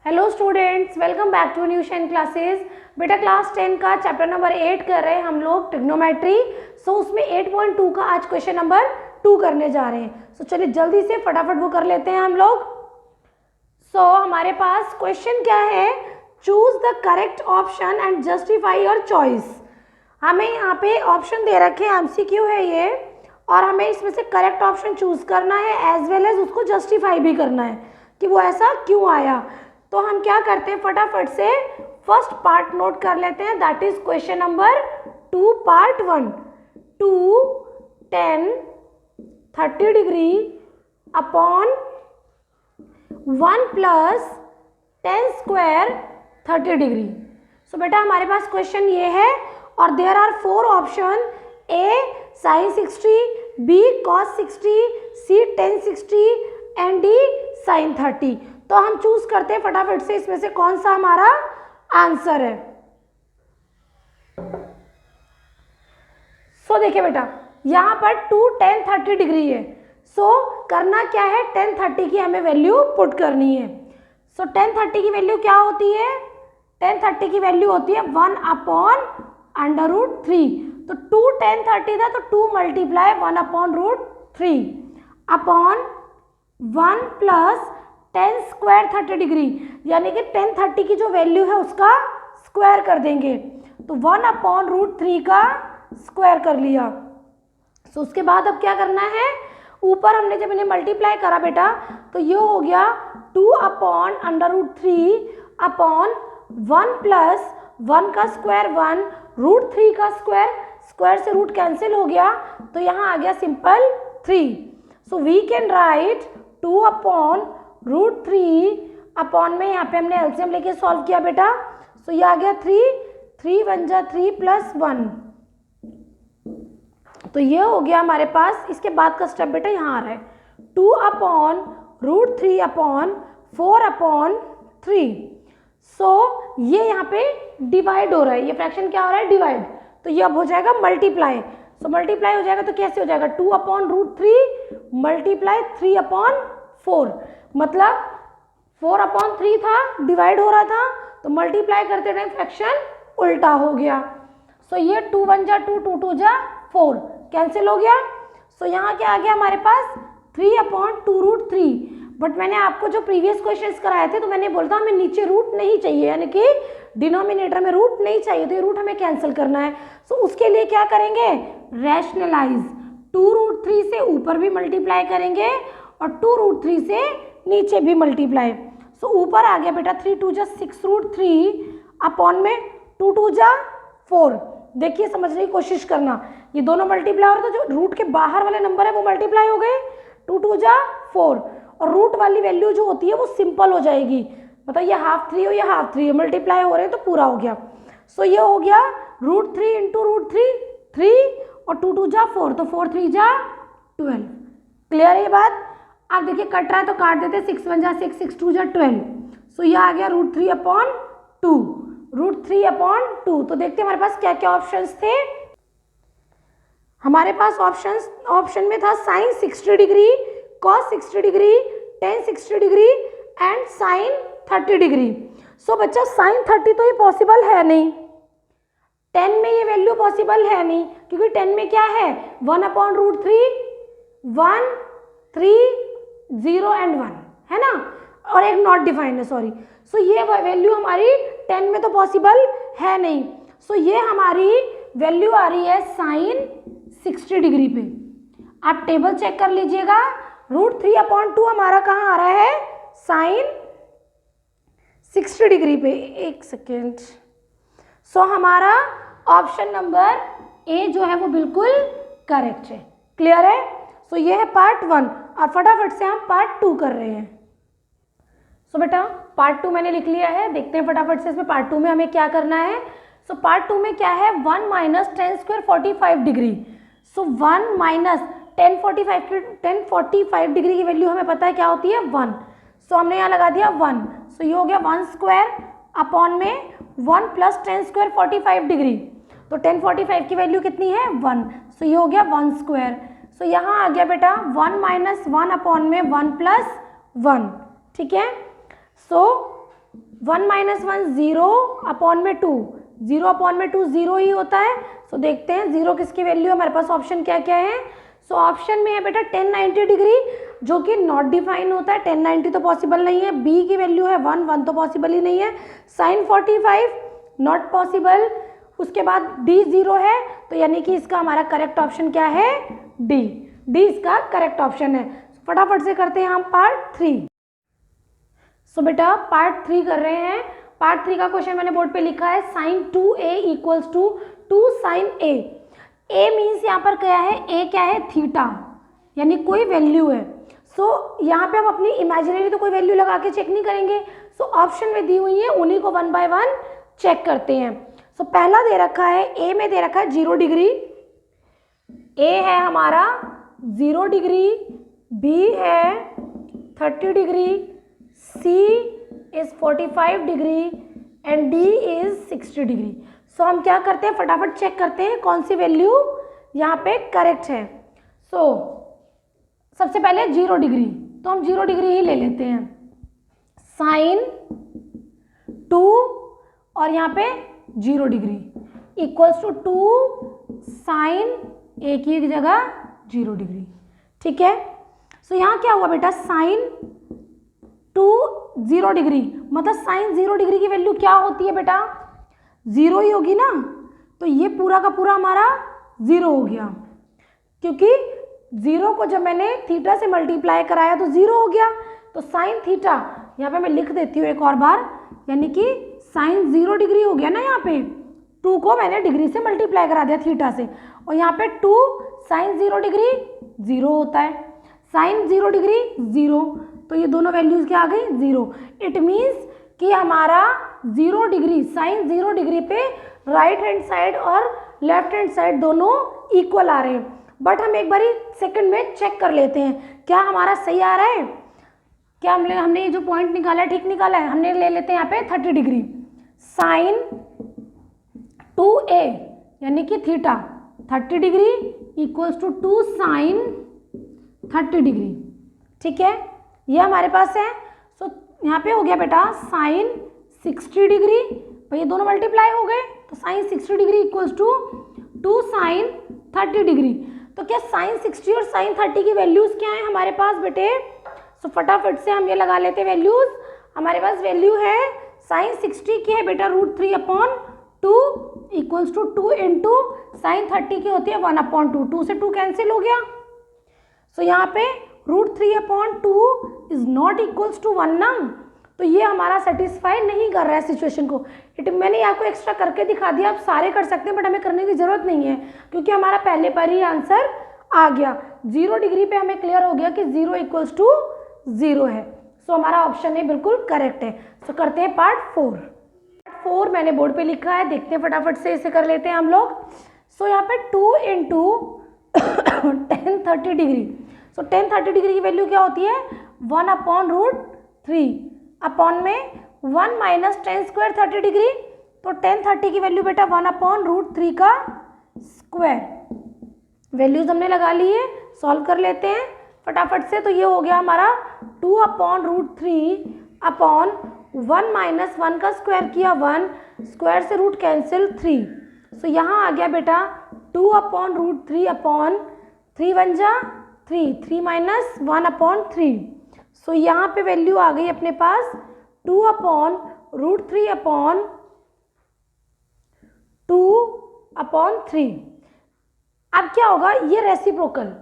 Hello students, welcome back to new शेन classes. बेटा class 10 का चैप्टर नंबर 8 कर रहे हैं हम लोग ट्रिग्नोमेट्री। उसमें 8.2 का आज क्वेश्चन नंबर 2 करने जा रहे हैं। चलिए जल्दी से फटाफट वो कर लेते हैं हम लोग। हमारे पास क्वेश्चन क्या है, choose the correct option and justify your choice. हमें यहाँ पे ऑप्शन दे रखे हैं, एमसीक्यू है ये, और हमें इसमें से करेक्ट ऑप्शन चूज करना है एज वेल एज उसको जस्टिफाई भी करना है कि वो ऐसा क्यों आया। तो हम क्या करते हैं, फटाफट से फर्स्ट पार्ट नोट कर लेते हैं, that is question number 2 part 1। 2 10 30 degree upon 1 plus 10 square 30 degree. बेटा हमारे पास क्वेश्चन ये है और there are 4 option, A sin 60, B cos 60, C tan 60 and D sin 30। तो हम चूज करते हैं फटाफट से इसमें से कौन सा हमारा आंसर है। देखिए बेटा यहाँ पर 2 10 30 डिग्री है। करना क्या है, 10 30 की हमें वैल्यू पुट करनी है। 10 30 की वैल्यू क्या होती है, 10 30 की वैल्यू होती है 1 अपॉन अंडर रूट 3। तो 2 10 30 था तो 2 multiply 1 upon root 3 upon 1 plus 10 square 30 degree, यानी कि 10 30 की जो वैल्यू है उसका स्क्वायर कर देंगे। तो 1 अपॉन रूट 3 का स्क्वायर कर लिया। उसके बाद अब क्या करना है, ऊपर हमने जब इन्हें मल्टीप्लाई करा बेटा तो ये हो गया 2 upon under root 3 upon 1 plus 1 का स्क्वायर 1 रूट 3 का स्क्वायर, स्क्वायर से रूट कैंसिल हो गया तो यहाँ आ गया simple 3। We can write 2 upon root 3 upon में यहाँ पे हमने एलसीएम लेके सॉल्व किया बेटा। ये आ गया 3 1 जा 3 प्लस 1। तो ये हो गया हमारे पास। इसके बाद का स्टेप बेटा यहाँ आ रहा है 2 अपॉन रूट 3 अपॉन 4 अपॉन 3। ये यहाँ पे डिवाइड हो रहा है, ये फ्रैक्शन क्या हो रहा है, डिवाइड। तो ये अब हो जाएगा मल्टीप्लाई। मल्टीप्लाई हो जाएगा तो कैसे हो जाएगा, 2 अपॉन रूट 3 मल्टीप्लाई 3 अपॉन 4, मतलब 4 अपॉन 3 था, डिवाइड हो रहा था तो मल्टीप्लाई करते टाइम फ्रैक्शन उल्टा हो गया। ये 2 1 जा 2 2 2 जा 4 कैंसिल हो गया। यहाँ क्या आ गया हमारे पास 3 अपॉन 2 रूट 3। बट मैंने आपको जो प्रीवियस क्वेश्चंस कराए थे तो मैंने बोलता हमें नीचे रूट नहीं चाहिए, यानी कि डिनोमिनेटर में रूट नहीं चाहिए, तो ये रूट हमें कैंसिल करना है। उसके लिए क्या करेंगे, रैशनलाइज 2 रूट 3 से ऊपर भी मल्टीप्लाई करेंगे और 2 रूट 3 से नीचे भी मल्टीप्लाई। ऊपर आ गया बेटा 3 2 जा 6 रूट 3 अपॉन में 2 2 जा 4। देखिए समझने की कोशिश करना, ये दोनों मल्टीप्लाई हो रहे तो जो रूट के बाहर वाले नंबर है वो मल्टीप्लाई हो गए, 2 2 जा 4, और रूट वाली वैल्यू जो होती है वो सिंपल हो जाएगी, मतलब ये हाफ 3 हो या हाफ 3 मल्टीप्लाई हो रहे हैं तो पूरा हो गया। ये हो गया रूट 3 इंटू रूट 3 और 2 2 जा 4, तो 4 3 जा 12। क्लियर है ये बात। अब देखिए कट रहा है तो काट देते, 6 1 जा 6 6 2 जा 12। ये आ गया रूट 3 अपॉन 2, रूट 3 अपॉन 2। तो देखते हैं हमारे पास क्या क्या ऑप्शंस थे। हमारे पास ऑप्शन में था sine 60 degree, cos 60 degree, tan 60 degree and sine 30 degree. बच्चा साइन 30 तो ये पॉसिबल है नहीं, 10 में ये वैल्यू पॉसिबल है नहीं, क्योंकि 10 में क्या है 1 अपॉन रूट 3 1 3 0 एंड 1 है ना, और एक नॉट डिफाइंड है, सॉरी। ये वैल्यू हमारी 10 में तो पॉसिबल है नहीं। ये हमारी वैल्यू आ रही है साइन 60 डिग्री पे। आप टेबल चेक कर लीजिएगा, रूट 3 अपॉन 2 हमारा कहाँ आ रहा है, साइन 60 डिग्री पे। एक सेकेंड। हमारा ऑप्शन नंबर ए जो है वो बिल्कुल करेक्ट है। क्लियर है। ये है पार्ट 1 और फटाफट से हम पार्ट 2 कर रहे हैं। बेटा पार्ट 2 मैंने लिख लिया है, देखते हैं फटाफट से इसमें पार्ट 2 में हमें क्या करना है। पार्ट 2 में क्या है, 1 minus 10 square 45 degree. 1 minus 10 45 degree की वैल्यू हमें पता है क्या होती है 1। हमने यहाँ लगा दिया 1। ये हो गया 1 स्क्वायर अपॉन में 1 प्लस 10 स्क्वायर 45 डिग्री। तो 10 45 की वैल्यू कितनी है 1। ये हो गया 1 स्क्वायर। यहाँ आ गया बेटा 1 माइनस 1 अपॉन में 1 प्लस 1, ठीक है। 1 माइनस 1 0 अपॉन में 2, 0 अपॉन में 2 0 ही होता है। सो देखते हैं 0 किसकी वैल्यू है, हमारे पास ऑप्शन क्या क्या है। सो ऑप्शन में है बेटा 1090 डिग्री, जो कि नॉट डिफाइन होता है, 1090 तो पॉसिबल नहीं है। बी की वैल्यू है 1, 1 तो पॉसिबल ही नहीं है। Sine 45 not possible. उसके बाद डी 0 है, तो यानी कि इसका हमारा करेक्ट ऑप्शन क्या है, डी। डी इसका करेक्ट ऑप्शन है। फटाफट से करते हैं हम पार्ट 3। सो बेटा पार्ट 3 कर रहे हैं। पार्ट 3 का क्वेश्चन मैंने बोर्ड पे लिखा है sine 2a equals to 2 sine a। a means यहाँ पर क्या है, a क्या है, थीटा, यानी कोई वैल्यू है। सो यहाँ पे हम अपनी इमेजिनरी तो कोई वैल्यू लगा के चेक नहीं करेंगे। सो ऑप्शन में दी हुई है, उन्हीं को 1 बाय 1 चेक करते हैं। सो पहला दे रखा है, a में दे रखा है 0 डिग्री, a है हमारा 0 डिग्री, b है 30 degree, c is 45 degree and d is 60 degree. So हम क्या करते हैं, फटाफट चेक करते हैं कौन सी वैल्यू यहाँ पे करेक्ट है। सो सबसे पहले 0 डिग्री, तो हम 0 डिग्री ही ले लेते हैं। साइन 2 और यहाँ पे 0 degree equals to 2 sine a की जगह 0 डिग्री। ठीक है। सो यहाँ क्या हुआ बेटा, साइन 2 0 डिग्री, मतलब साइन 0 डिग्री की वैल्यू क्या होती है बेटा, 0 ही होगी ना। तो ये पूरा का पूरा हमारा 0 हो गया, क्योंकि 0 को जब मैंने थीटा से मल्टीप्लाई कराया तो 0 हो गया। तो साइन थीटा यहाँ पे मैं लिख देती हूँ एक और बार, यानी कि साइन 0 डिग्री हो गया ना। यहाँ पे 2 को मैंने डिग्री से मल्टीप्लाई करा दिया थीटा से, और यहाँ पे 2 साइन 0 डिग्री 0 होता है, साइन 0 डिग्री 0, तो ये दोनों वैल्यूज क्या आ गई, 0। इट मीन्स कि हमारा 0 डिग्री, साइन 0 डिग्री पे राइट हैंड साइड और लेफ्ट हैंड साइड दोनों इक्वल आ रहे हैं। बट हम एक बारी सेकंड में चेक कर लेते हैं क्या हमारा सही आ रहा है, क्या हमने ये जो पॉइंट निकाला है ठीक निकाला है। हमने ले लेते हैं यहाँ पे 30 डिग्री, साइन 2a यानी कि theta 30 degree equals to 2 sine 30 degree. ठीक है, ये हमारे पास है। सो यहाँ पे हो गया बेटा साइन 60 डिग्री, भाई ये दोनों मल्टीप्लाई हो गए, तो sine 60 degree equals to 2 sine 30 degree. तो क्या साइन 60 और साइन 30 की वैल्यूज क्या है हमारे पास बेटे। सो फटाफट से हम ये लगा लेते हैं वैल्यूज। हमारे पास वैल्यू है साइन 60 की है बेटा √3/2 इक्वल्स टू 2 इंटू साइन 30 की होती है 1/2, 2 से 2 कैंसिल हो गया। सो यहाँ पे √3/2 इज नॉट इक्वल्स टू 1 ना, तो ये हमारा सेटिस्फाई नहीं कर रहा है सिचुएशन को। मैंने आपको एक्स्ट्रा करके दिखा दिया, आप सारे कर सकते हैं बट हमें करने की जरूरत नहीं है, क्योंकि हमारा पहले पर ही आंसर आ गया। 0 डिग्री पे हमें क्लियर हो गया कि 0 इक्वल्स टू 0 है। सो हमारा ऑप्शन है बिल्कुल करेक्ट है। सो करते हैं पार्ट 4। पार्ट 4 मैंने बोर्ड पे लिखा है, देखते हैं फटाफट से इसे कर लेते हैं हम लोग। सो यहाँ पे 2 इंटू 10 30 डिग्री। सो 10 30 डिग्री की वैल्यू क्या होती है, 1/√3 अपॉन में 1 माइनस 10 स्क्वायर 30 डिग्री। तो 10 30 की वैल्यू बेटा 1/√3 का स्क्वायर। वैल्यूज हमने लगा ली है, सॉल्व कर लेते हैं फटाफट से। तो ये हो गया हमारा 2/√3 अपॉन 1 माइनस 1 का स्क्वायर किया 1, स्क्वायर से रूट कैंसिल 3। सो यहाँ आ गया बेटा 2/√3 अपॉन 3 1 जा 3, 3 माइनस 1/3। सो यहाँ पे वैल्यू आ गई अपने पास 2/√3 अपॉन 2/3। अब क्या होगा, ये रेसिप्रोकल,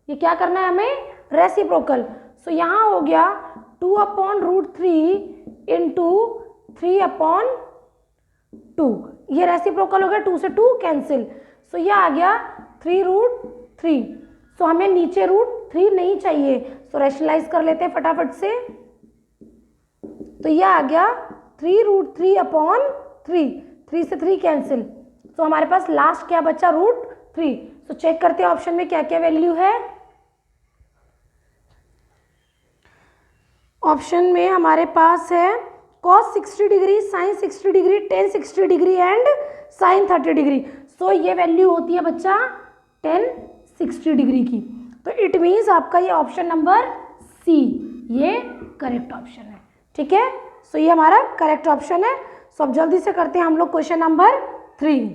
ये क्या करना है हमें, रेसिप्रोकल। सो यहाँ हो गया 2/√3 इंटू 3/2, ये रेसिप्रोकल हो गया, 2 से 2 कैंसिल। सो ये आ गया 3√3। सो हमें नीचे √3 नहीं चाहिए, सो रैशनलाइज कर लेते हैं फटाफट से। तो ये आ गया 3√3/3, 3 से 3 कैंसिल। सो हमारे पास लास्ट क्या बचा, √3। सो चेक करते हैं ऑप्शन में क्या क्या वैल्यू है। ऑप्शन में हमारे पास है cos 60 degree, sine 60 degree, tan 60 degree and sine 30 degree. So ये वैल्यू होती है बच्चा tan 60 डिग्री की। तो इट मीन्स आपका ये ऑप्शन नंबर सी ये करेक्ट ऑप्शन है। ठीक है, सो ये हमारा करेक्ट ऑप्शन है। सो अब जल्दी से करते हैं हम लोग क्वेश्चन नंबर 3।